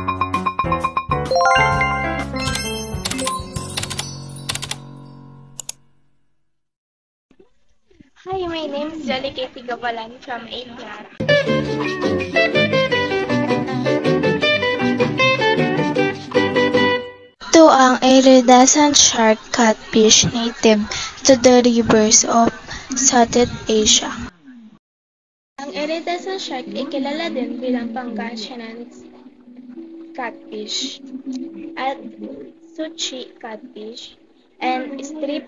Hi, my name is Jolly Katie Gabalan from A. Clara. Ito ang iridescent shark catfish native to the rivers of Southeast Asia. Ang iridescent shark ay kilala din bilang Pangasinan catfish at sushi catfish and strip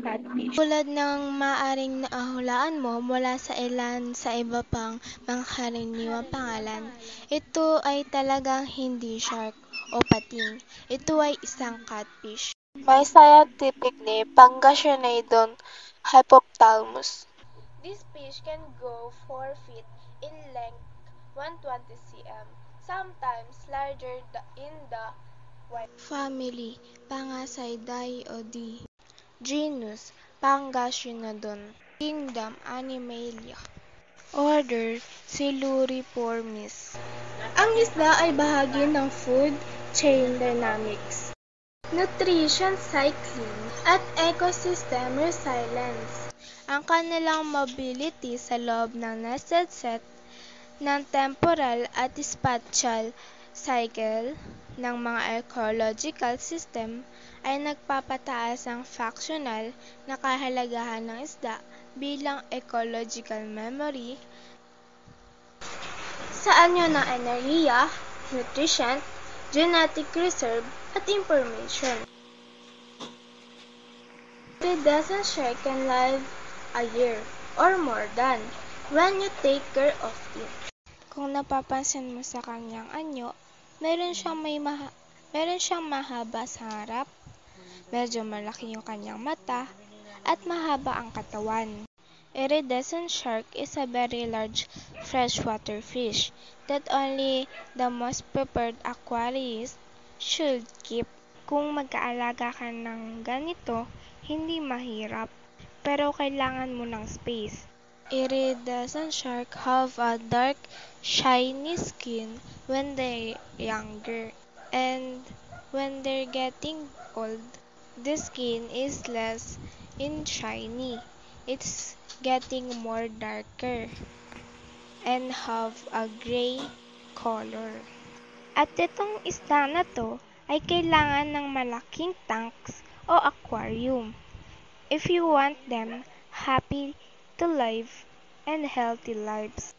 catfish. Tulad ng maaring nahulaan mo mula sa ilan sa iba pang mga karaniwang pangalan, ito ay talagang hindi shark o pating. Ito ay isang catfish. May scientific name, Pangasianodon hypothalamus. This fish can go 4 feet in length, 120 cm, sometimes larger in the white Family, Pangasididae. Genus, Pangasianodon. Kingdom, Animalia. Order, Siluriformes. Ang isda ay bahagi ng food chain dynamics, nutrition cycling, at ecosystem resilience. Ang kanilang mobility sa loob ng nested set ng temporal at spatial cycle ng mga ecological system ay nagpapataas ng functional na kahalagahan ng isda bilang ecological memory Sa anyo ng enerhiya, nutrition, genetic reserve, at information. Iridescent shark can live a year or more than when you take care of it. Kung napapansin mo sa kanyang anyo, meron siyang mahaba sa harap, medyo malaki yung kanyang mata, at mahaba ang katawan. Iridescent shark is a very large freshwater fish that only the most prepared aquarists should keep. Kung mag-aalaga ka ng ganito, hindi mahirap, pero kailangan mo ng space. Iridescent shark have a dark, shiny skin when they're younger, and when they're getting old, the skin is less shiny. It's getting more darker and have a gray color. At itong isda na to ay kailangan ng malaking tanks o aquarium if you want them happy to live and healthy lives.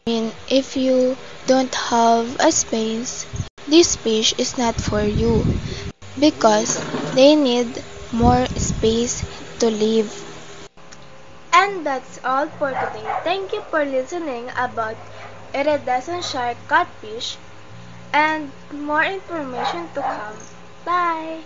If you don't have a space, this fish is not for you because they need more space to live. And that's all for today. Thank you for listening about iridescent shark catfish and more information to come. Bye!